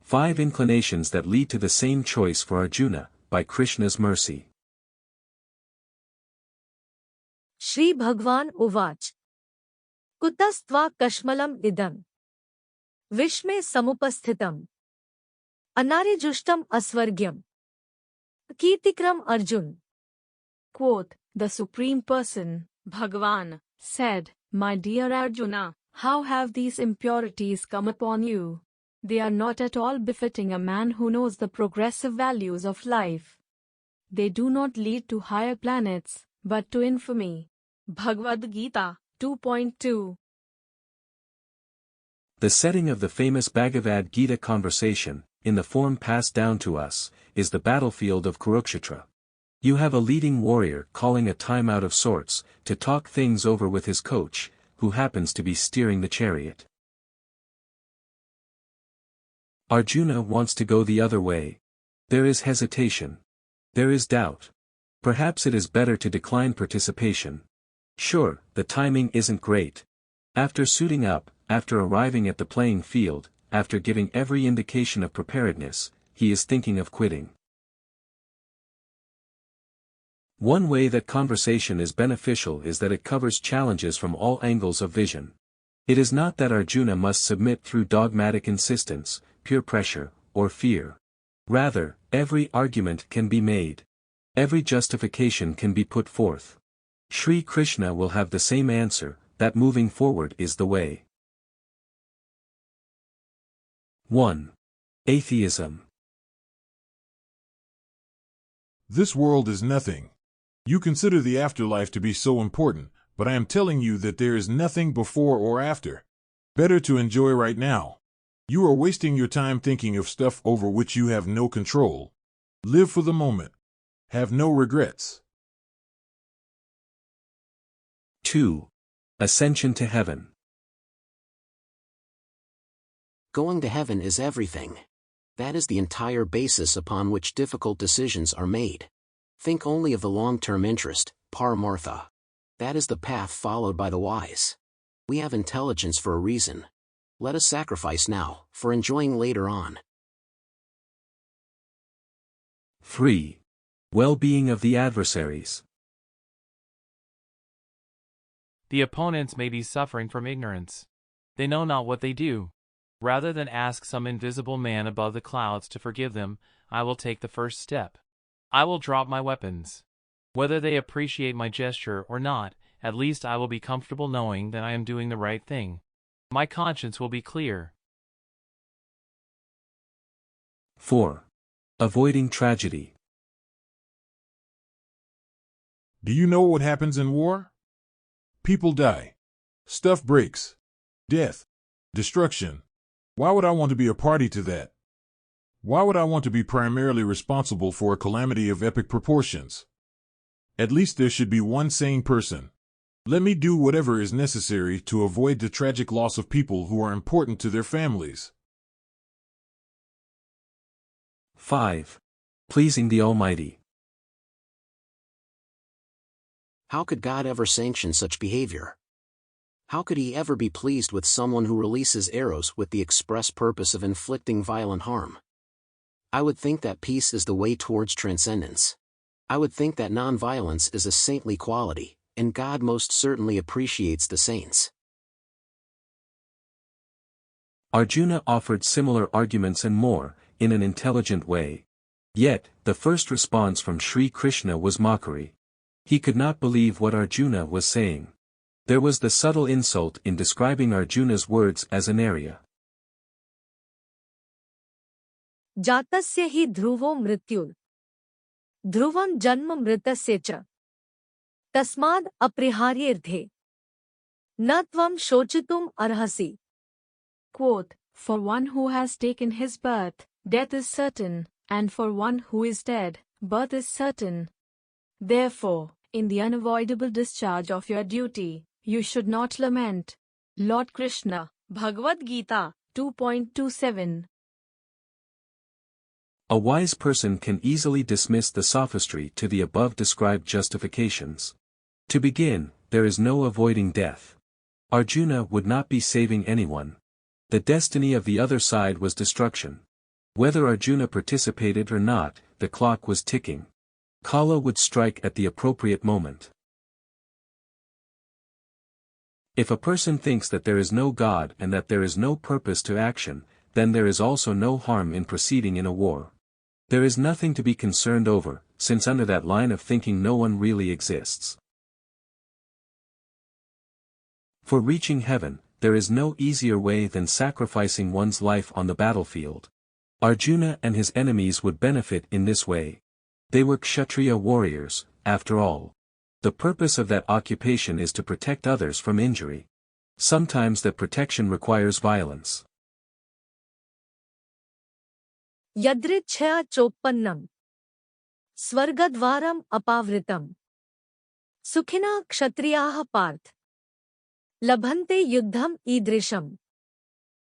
5 inclinations that lead to the same choice for Arjuna, by Krishna's mercy. Shri Bhagavan Uvach. Kutastva kashmalam idam. Vishme samupasthitam. Anarejustam asvargyam. Kirtikram Arjun. Quoth, the Supreme Person, Bhagavan, said, My dear Arjuna, how have these impurities come upon you? They are not at all befitting a man who knows the progressive values of life. They do not lead to higher planets, but to infamy. Bhagavad-gita 2.2. The setting of the famous Bhagavad-gita conversation, in the form passed down to us, is the battlefield of Kurukshetra. You have a leading warrior calling a time out of sorts, to talk things over with his coach, who happens to be steering the chariot. Arjuna wants to go the other way. There is hesitation. There is doubt. Perhaps it is better to decline participation. Sure, the timing isn't great. After suiting up, after arriving at the playing field, after giving every indication of preparedness, he is thinking of quitting. One way that conversation is beneficial is that it covers challenges from all angles of vision. It is not that Arjuna must submit through dogmatic insistence, pure pressure, or fear. Rather, every argument can be made. Every justification can be put forth. Sri Krishna will have the same answer, that moving forward is the way. 1. Atheism. This world is nothing. You consider the afterlife to be so important, but I am telling you that there is nothing before or after. Better to enjoy right now. You are wasting your time thinking of stuff over which you have no control. Live for the moment. Have no regrets. 2. Ascension to heaven. Going to heaven is everything. That is the entire basis upon which difficult decisions are made. Think only of the long-term interest, paramartha. That is the path followed by the wise. We have intelligence for a reason. Let us sacrifice now, for enjoying later on. 3. Well-being of the adversaries. The opponents may be suffering from ignorance. They know not what they do. Rather than ask some invisible man above the clouds to forgive them, I will take the first step. I will drop my weapons. Whether they appreciate my gesture or not, at least I will be comfortable knowing that I am doing the right thing. My conscience will be clear. 4. Avoiding tragedy. Do you know what happens in war? People die. Stuff breaks. Death. Destruction. Why would I want to be a party to that? Why would I want to be primarily responsible for a calamity of epic proportions? At least there should be one sane person. Let me do whatever is necessary to avoid the tragic loss of people who are important to their families. 5. Pleasing the Almighty. How could God ever sanction such behavior? How could he ever be pleased with someone who releases arrows with the express purpose of inflicting violent harm? I would think that peace is the way towards transcendence. I would think that non-violence is a saintly quality, and God most certainly appreciates the saints. Arjuna offered similar arguments and more, in an intelligent way. Yet, the first response from Sri Krishna was mockery. He could not believe what Arjuna was saying. There was the subtle insult in describing Arjuna's words as an area. Jatasya hi dhruvo mrityur. Dhruvam janma mritasya cha. Tasmad apriharyerdhe. Na tvam shochitum arhasi. Quoth, for one who has taken his birth, death is certain, and for one who is dead, birth is certain. Therefore, in the unavoidable discharge of your duty, you should not lament. Lord Krishna, Bhagavad-gita 2.27. A wise person can easily dismiss the sophistry to the above described justifications. To begin, there is no avoiding death. Arjuna would not be saving anyone. The destiny of the other side was destruction. Whether Arjuna participated or not, the clock was ticking. Kala would strike at the appropriate moment. If a person thinks that there is no God and that there is no purpose to action, then there is also no harm in proceeding in a war. There is nothing to be concerned over, since under that line of thinking no one really exists. For reaching heaven, there is no easier way than sacrificing one's life on the battlefield. Arjuna and his enemies would benefit in this way. They were Kshatriya warriors, after all. The purpose of that occupation is to protect others from injury. Sometimes that protection requires violence. Yadrichya choppannam Swargadvaram apavritam Sukhina kshatriyaha parth Labhante yuddham idrisham.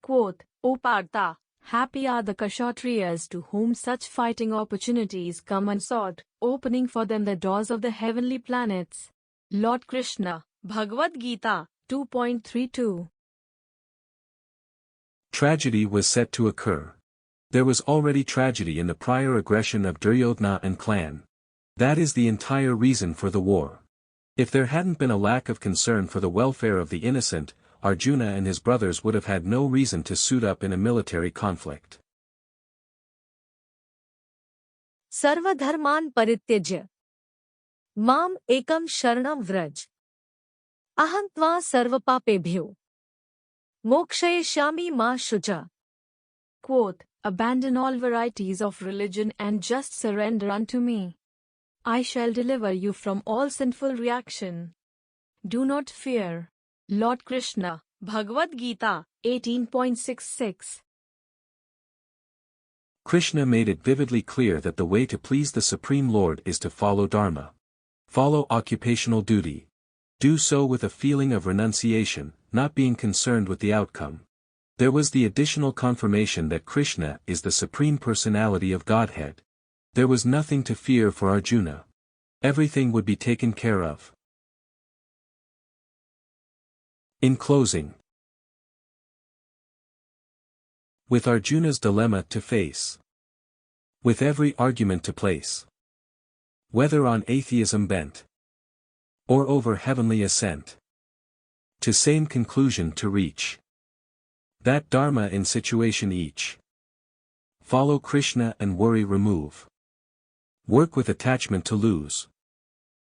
Quote, O Partha, happy are the Kshatriyas to whom such fighting opportunities come unsought, opening for them the doors of the heavenly planets. Lord Krishna, Bhagavad-gita, 2.32. Tragedy was set to occur. There was already tragedy in the prior aggression of Duryodhana and clan. That is the entire reason for the war. If there hadn't been a lack of concern for the welfare of the innocent, Arjuna and his brothers would have had no reason to suit up in a military conflict. Sarvadharman parityajya Mam ekam sharanam vraj Aham tva sarvapapebhyo Mokshayashyami ma shucha. Quote, abandon all varieties of religion and just surrender unto me. I shall deliver you from all sinful reaction. Do not fear. Lord Krishna, Bhagavad-gita, 18.66. Krishna made it vividly clear that the way to please the Supreme Lord is to follow dharma. Follow occupational duty. Do so with a feeling of renunciation, not being concerned with the outcome. There was the additional confirmation that Krishna is the Supreme Personality of Godhead. There was nothing to fear for Arjuna. Everything would be taken care of. In closing, with Arjuna's dilemma to face, with every argument to place, whether on atheism bent, or over heavenly ascent, to same conclusion to reach, that dharma in situation each. Follow Krishna and worry remove. Work with attachment to lose.